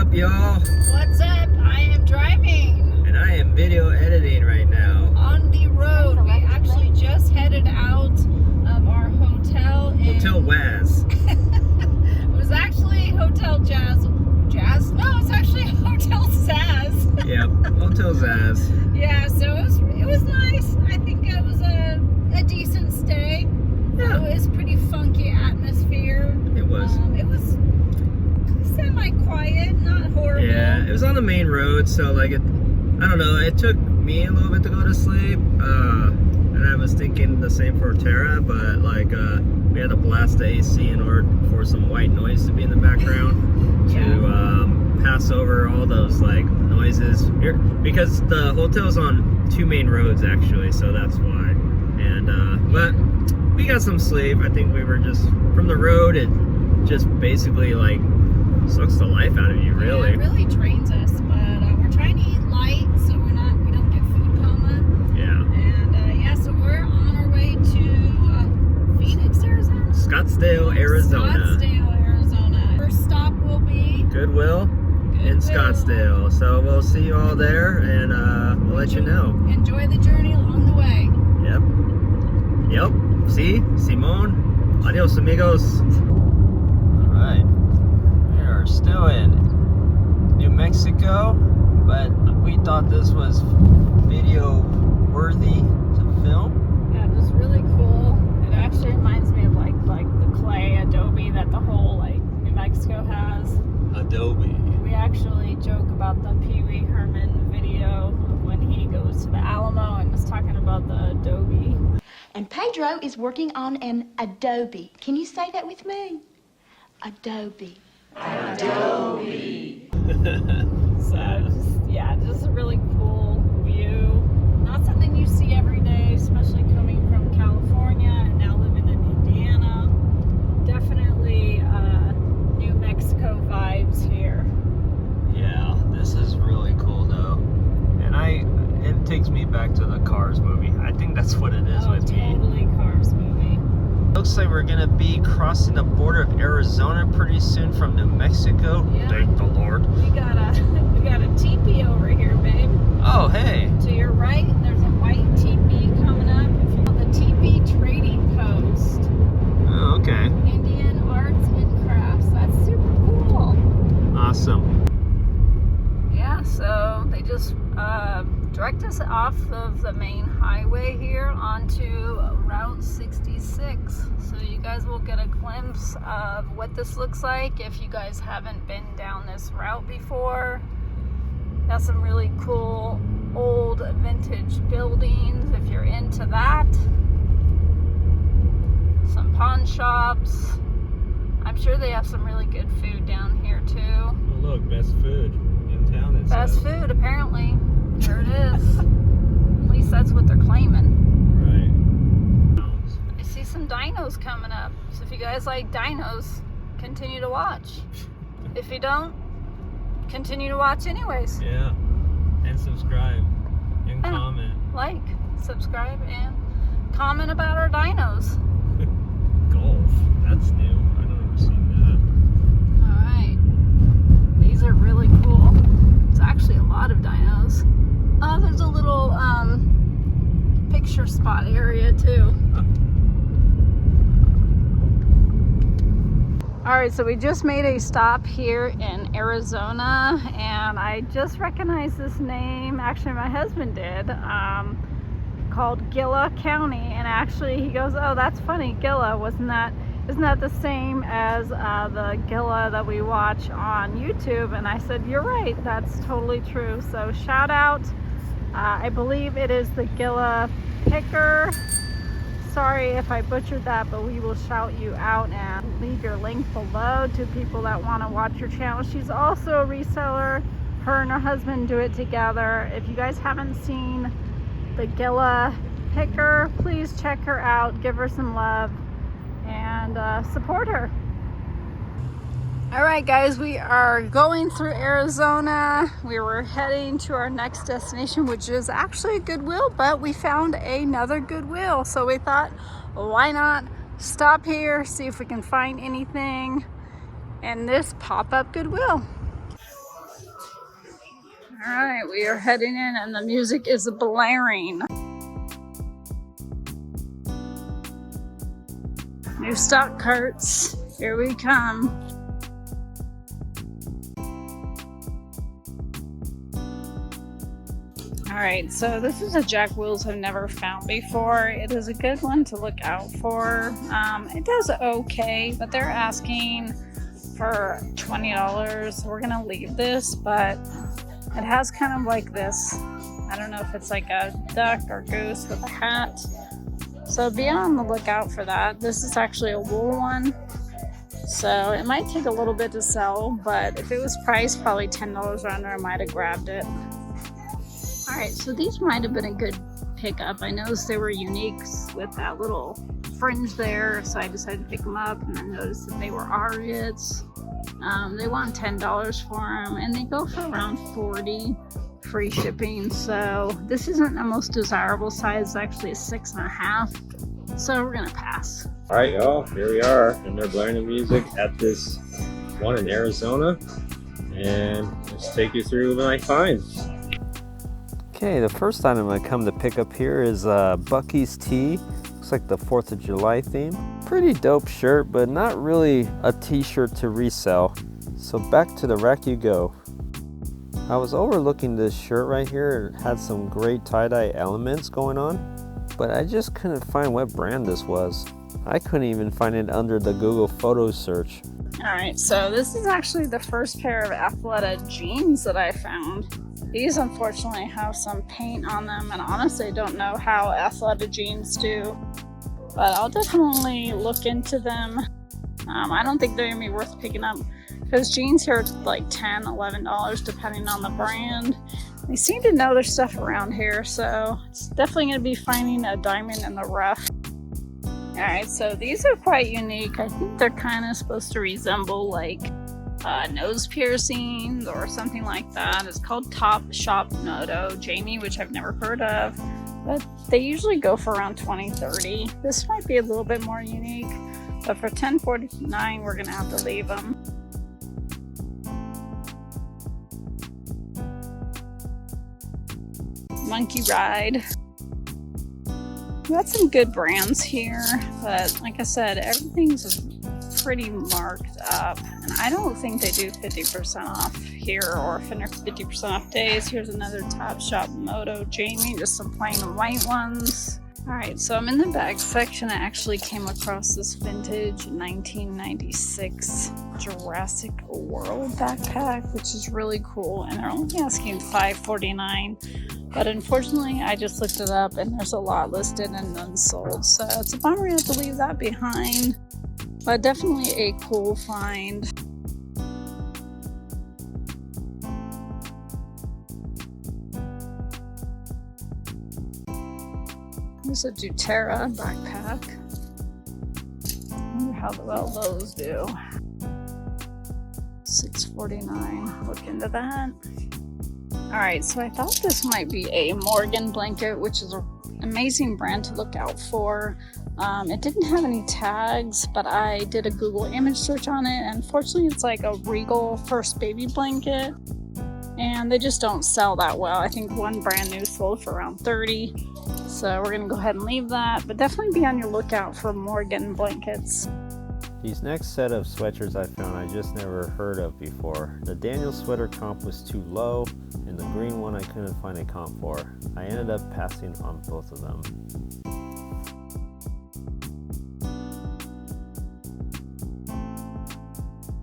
up, y'all? What's up? I am driving. And I am video editing right now. On the road. We actually just headed out of our hotel. Hotel Waz. It was actually Hotel Jazz. Jazz? No, it's actually Hotel Zaz. Yep, Hotel Zaz. Yeah, so it was nice. I think it was a decent stay. Yeah. It was pretty funky atmosphere. It was. It was semi-quiet, not horrible. Yeah, it was on the main road, so like I don't know, it took me a little bit to go to sleep. And I was thinking the same for Tara, but like we had to blast the AC in order for some white noise to be in the background to pass over all those like noises. Because the hotel's on two main roads actually, so that's why. And but we got some sleep. I think we were just from the road. It just basically like sucks the life out of you, really. Yeah, it really drains us, but we're trying to eat light so we don't get food coma. Yeah. And so we're on our way to Phoenix, Arizona. Scottsdale, Arizona. Scottsdale, Arizona. First stop will be Goodwill in Scottsdale. So we'll see you all there, and we'll let you know. Enjoy the journey along the way. Yep. See, Simone. Adios, amigos. All right. We are still in New Mexico, but we thought this was video worthy to film. Yeah, it was really cool. It actually reminds me of like the clay adobe that the whole like New Mexico has. Adobe. We actually joke about the Pee Wee Herman video of when he goes to the Alamo and was talking about the adobe. And Pedro is working on an adobe. Can you say that with me? Adobe. Adobe. So just a really cool view. Not something you see every day, especially coming from California and now living in Indiana. Definitely New Mexico vibes here. Yeah, this is really cool though. And it takes me back to the Cars movie. I think that's what it is with me. Totally Cars movie. Looks like we're gonna be crossing the border of Arizona pretty soon from New Mexico. Yeah. Thank the Lord. We got a teepee over here, babe. Oh, hey. To your right, there's a white teepee coming up. If you're on the Teepee Trading Post. Oh, okay. Indian Arts and Crafts. That's super cool. Awesome. Yeah, so they just direct us off of the main highway here onto Route 66. So you guys will get a glimpse of what this looks like if you guys haven't been down this route before. Got some really cool old vintage buildings if you're into that. Some pawn shops. I'm sure they have some really good food down here too. Oh, look, best food in town. It Best says. food, apparently. There it is. At least that's what they're claiming. Right. I see some dinos coming up. So if you guys like dinos, continue to watch. If you don't, continue to watch anyways. Yeah. And subscribe. And comment. Like, subscribe, and comment about our dinos. Golf. That's new. I don't ever seen Alright. These are really cool. It's actually a lot of dinos. Oh, there's a little picture spot area too. Alright, so we just made a stop here in Arizona, and I just recognized this name. Actually, my husband did. Called Gilla County, and actually he goes, "Oh, that's funny, Gilla. Isn't that the same as the Gilla that we watch on YouTube?" And I said, "You're right, that's totally true." So shout out. I believe it is the Gilla Picker. Sorry if I butchered that, but we will shout you out and leave your link below to people that want to watch your channel. She's also a reseller. Her and her husband do it together. If you guys haven't seen the Gilla Picker, please check her out, give her some love, and support her. Alright guys, we are going through Arizona. We were heading to our next destination, which is actually Goodwill, but we found another Goodwill. So we thought, why not stop here, see if we can find anything in this pop-up Goodwill. Alright, we are heading in and the music is blaring. New stock carts. Here we come. Alright, so this is a Jack Wills I've never found before. It is a good one to look out for. It does okay, but they're asking for $20. We're gonna leave this, but it has kind of like this, I don't know if it's like a duck or goose with a hat. So be on the lookout for that. This is actually a wool one. So it might take a little bit to sell, but if it was priced probably $10 under, I might have grabbed it. Alright, so these might have been a good pickup. I noticed they were unique with that little fringe there, so I decided to pick them up, and I noticed that they were Ariats. They want $10 for them, and they go for around $40 free shipping. So this isn't the most desirable size, it's actually a 6.5, so we're gonna pass. All right, y'all, here we are, and they're blaring the music at this one in Arizona, and let's take you through my finds. Okay, the first item I come to pick up here is Bucky's Tee. Looks like the 4th of July theme. Pretty dope shirt, but not really a t-shirt to resell. So back to the rack you go. I was overlooking this shirt right here. It had some great tie-dye elements going on, but I just couldn't find what brand this was. I couldn't even find it under the Google Photos search. Alright, so this is actually the first pair of Athleta jeans that I found. These unfortunately have some paint on them, and honestly I don't know how Athleta jeans do, but I'll definitely look into them. I don't think they're gonna be worth picking up because jeans here are like $10, $11 depending on the brand. They seem to know their stuff around here, so it's definitely gonna be finding a diamond in the rough. Alright, so these are quite unique. I think they're kind of supposed to resemble like nose piercings or something like that. It's called Top Shop Moto Jamie, which I've never heard of, but they usually go for around $20-$30. This might be a little bit more unique, but for $10.49 we're gonna have to leave them. Monkey Ride. We got some good brands here, but like I said, everything's pretty marked up, and I don't think they do 50% off here or 50% off days. Here's another Top Shop Moto Jamie, just some plain white ones. Alright, so I'm in the bag section. I actually came across this vintage 1996 Jurassic World backpack, which is really cool, and they're only asking $5.49. But unfortunately, I just looked it up and there's a lot listed and none sold. So it's a bummer I have to leave that behind. But definitely a cool find. There's a doTERRA backpack. I wonder how well those do. $6.49. Look into that. Alright, so I thought this might be a Morgan blanket, which is an amazing brand to look out for. It didn't have any tags, but I did a Google image search on it, and unfortunately it's like a Regal First Baby blanket, and they just don't sell that well. I think one brand new sold for around $30, so we're gonna go ahead and leave that, but definitely be on your lookout for Morgan blankets. These next set of sweatshirts I found I just never heard of before. The Daniel sweater comp was too low, and the green one I couldn't find a comp for. I ended up passing on both of them.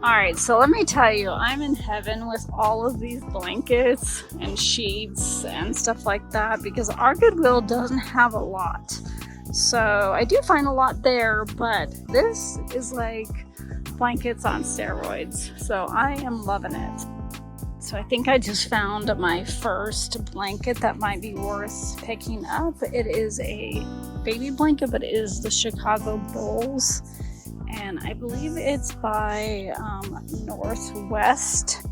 Alright, so let me tell you, I'm in heaven with all of these blankets and sheets and stuff like that because our Goodwill doesn't have a lot. So I do find a lot there, but this is like blankets on steroids. So I am loving it. So I think I just found my first blanket that might be worth picking up. It is a baby blanket, but it is the Chicago Bulls. And I believe it's by Northwest,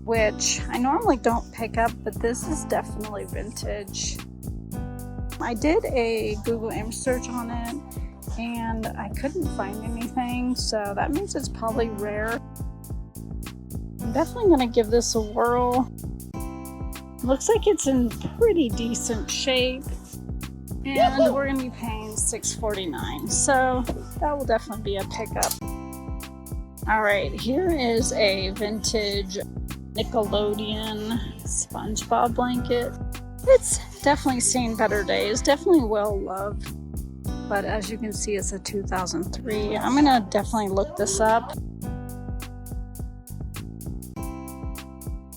which I normally don't pick up, but this is definitely vintage. I did a Google image search on it and I couldn't find anything, so that means it's probably rare. I'm definitely going to give this a whirl. Looks like it's in pretty decent shape. And we're gonna be paying $6.49. So that will definitely be a pickup. All right, here is a vintage Nickelodeon SpongeBob blanket. It's definitely seen better days, definitely well loved. But as you can see, it's a 2003. I'm gonna definitely look this up.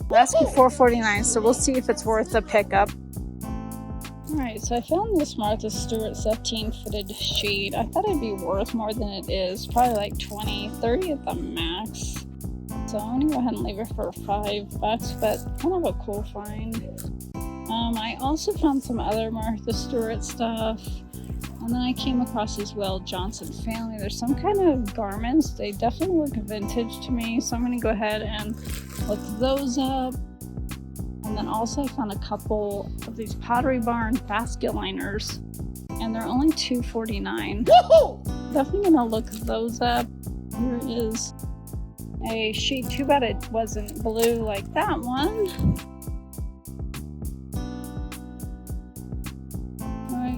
That's $4.49, so we'll see if it's worth a pickup. Alright, so I found this Martha Stewart 17-footed sheet. I thought it'd be worth more than it is, probably like $20, $30 at the max. So I'm gonna go ahead and leave it for $5, but kind of a cool find. I also found some other Martha Stewart stuff. And then I came across as well Johnson Family. There's some kind of garments. They definitely look vintage to me. So I'm going to go ahead and look those up. And then also I found a couple of these Pottery Barn basket liners. And they're only $2.49. Definitely going to look those up. Here is a sheet. Too bad it wasn't blue like that one.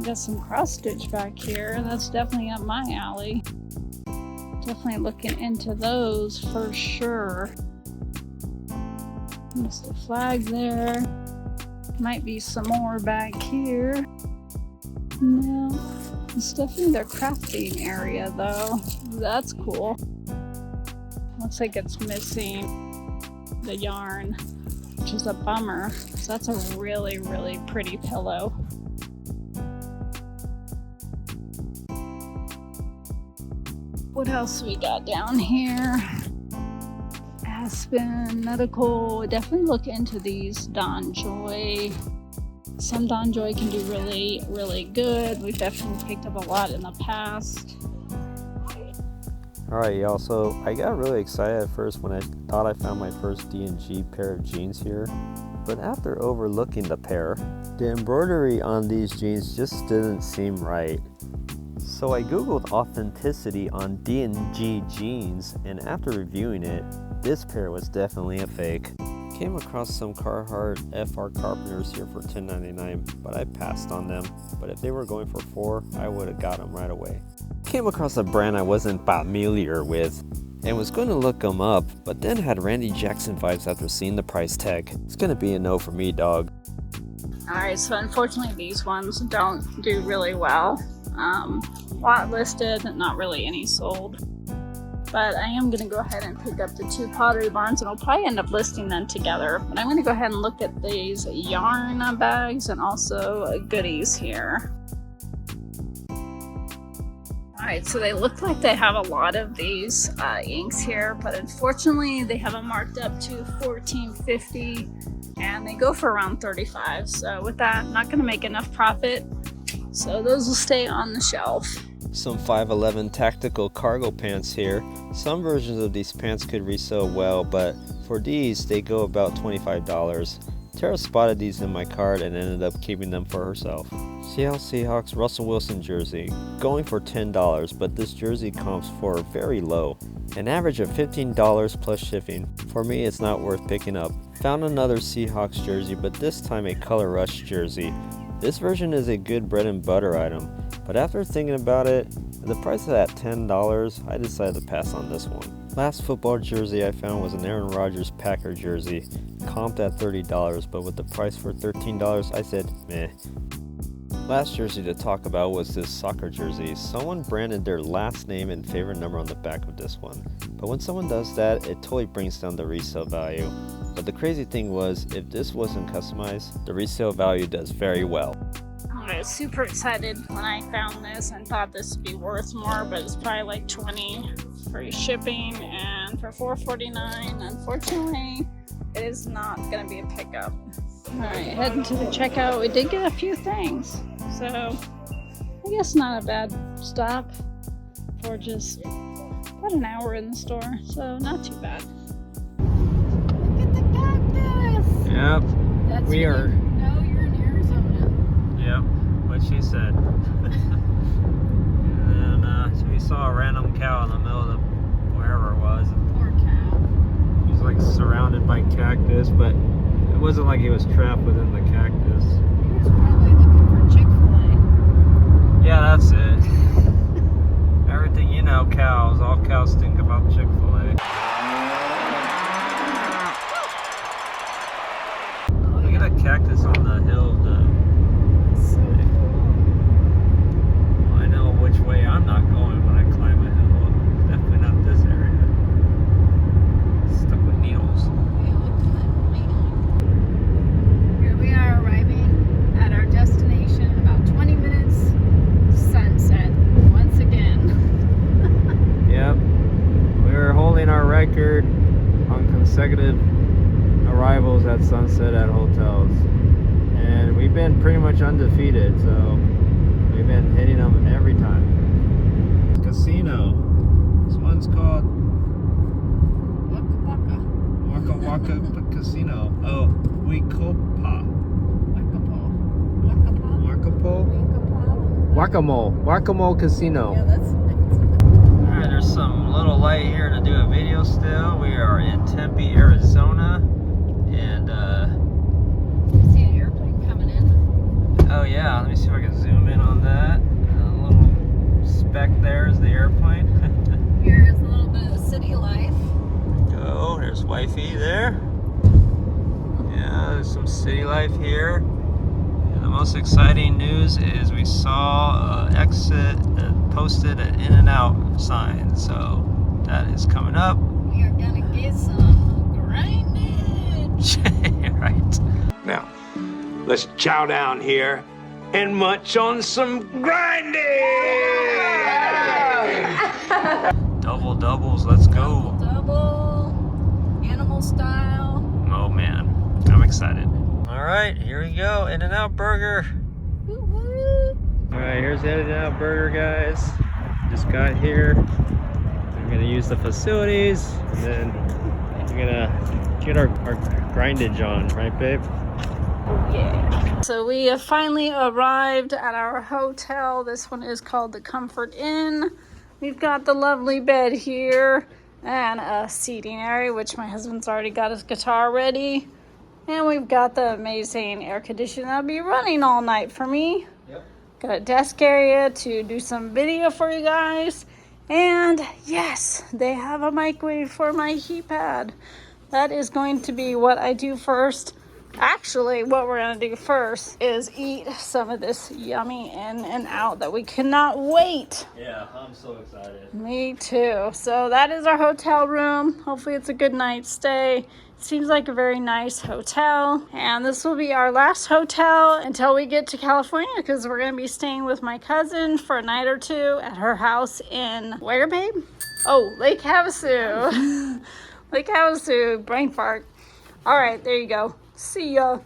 Got some cross stitch back here. That's definitely up my alley. Definitely looking into those for sure. There's the flag there. Might be some more back here. No, it's definitely their crafting area though. That's cool. Looks like it's missing the yarn, which is a bummer. So that's a really, really pretty pillow. What else we got down here? Aspen, Medical. Definitely look into these Don Joy. Some Don Joy can do really, really good. We've definitely picked up a lot in the past. Alright y'all, so I got really excited at first when I thought I found my first D&G pair of jeans here. But after overlooking the pair, the embroidery on these jeans just didn't seem right. So I googled authenticity on D&G jeans, and after reviewing it, this pair was definitely a fake. Came across some Carhartt FR Carpenters here for $10.99, but I passed on them. But if they were going for $4, I would have got them right away. Came across a brand I wasn't familiar with, and was going to look them up, but then had Randy Jackson vibes after seeing the price tag. It's gonna be a no for me, dog. Alright, so unfortunately these ones don't do really well. Lot listed, not really any sold. But I am going to go ahead and pick up the two Pottery Barns, and I'll probably end up listing them together. But I'm going to go ahead and look at these yarn bags and also goodies here. Alright, so they look like they have a lot of these inks here, but unfortunately they have them marked up to $14.50 and they go for around $35. So with that, I'm not going to make enough profit. So those will stay on the shelf. Some 511 tactical cargo pants here. Some versions of these pants could resell well, but for these they go about $25. Tara spotted these in my cart and ended up keeping them for herself. Seattle Seahawks Russell Wilson jersey, going for $10, but this jersey comps for very low, an average of $15 plus shipping. For me, it's not worth picking up. Found another Seahawks jersey, but this time a color rush jersey. This version is a good bread and butter item, but after thinking about it, the price is at $10, I decided to pass on this one. Last football jersey I found was an Aaron Rodgers Packer jersey, comped at $30, but with the price for $13, I said meh. Last jersey to talk about was this soccer jersey. Someone branded their last name and favorite number on the back of this one, but when someone does that, it totally brings down the resale value. But the crazy thing was, if this wasn't customized, the resale value does very well. I was super excited when I found this and thought this would be worth more, but it's probably like $20 free shipping, and for $4.49, unfortunately, it is not going to be a pickup. Alright, heading to the checkout. We did get a few things, so I guess not a bad stop for just about an hour in the store, so not too bad. Look at the cactus! Yep, That's we are. No, you're in Arizona. Yep, what she said. And then so we saw a random cow in the middle of the wherever it was. Poor cow. He's like surrounded by cactus, but it It wasn't like he was trapped within the cactus. He was probably looking for Chick-fil-A. Yeah, that's it. Everything you know, cows. All cows think about Chick-fil-A. Look at that cactus on the hill. So cool. I know which way I'm not going when I climb a hill. Definitely not this area. Stuck with needles. Yeah, look at that needle. Here we are arriving at our destination. About 20 minutes. Sunset once again. Yep. We're holding our record on consecutive arrivals at sunset at hotels. And we've been pretty much undefeated, so we've been hitting them every time. Casino. This one's called Waka Waka. Waka Waka Casino. Oh, Wikopa. Wakapo? Wacamo Casino. Yeah, that's Alright, there's some little light here to do a video still. We are in Tempe, Arizona. And you see an airplane coming in. oh yeah, let me see if I can zoom in on that. A little speck there is the airplane. Here is a little bit of city life. Go, there's wifey there. Yeah, there's some city life here. And the most exciting news is we saw exit posted an In-N-Out sign, so that is coming up. We are gonna get some grindage. Right. Now, let's chow down here and munch on some grinding! Double doubles, let's go. Double animal style. Oh man, I'm excited. All right, here we go. In-N-Out Burger. Woo woo. All right, here's the In-N-Out Burger, guys. Just got here. I'm gonna use the facilities, and then we're gonna get our grindage on, right, babe? Yeah. So we have finally arrived at our hotel. This one is called the Comfort Inn. We've got the lovely bed here and a seating area, which my husband's already got his guitar ready. And we've got the amazing air conditioner that'll be running all night for me. Yep. Got a desk area to do some video for you guys. And yes, they have a microwave for my heat pad. That is going to be what I do first. Actually, what we're going to do first is eat some of this yummy In-N-Out that we cannot wait. Yeah, I'm so excited. Me too. So that is our hotel room. Hopefully it's a good night's stay. Seems like a very nice hotel. And this will be our last hotel until we get to California, because we're going to be staying with my cousin for a night or two at her house in, where, babe? Oh, Lake Havasu. Lake Havasu, brain fart. All right, there you go. See ya.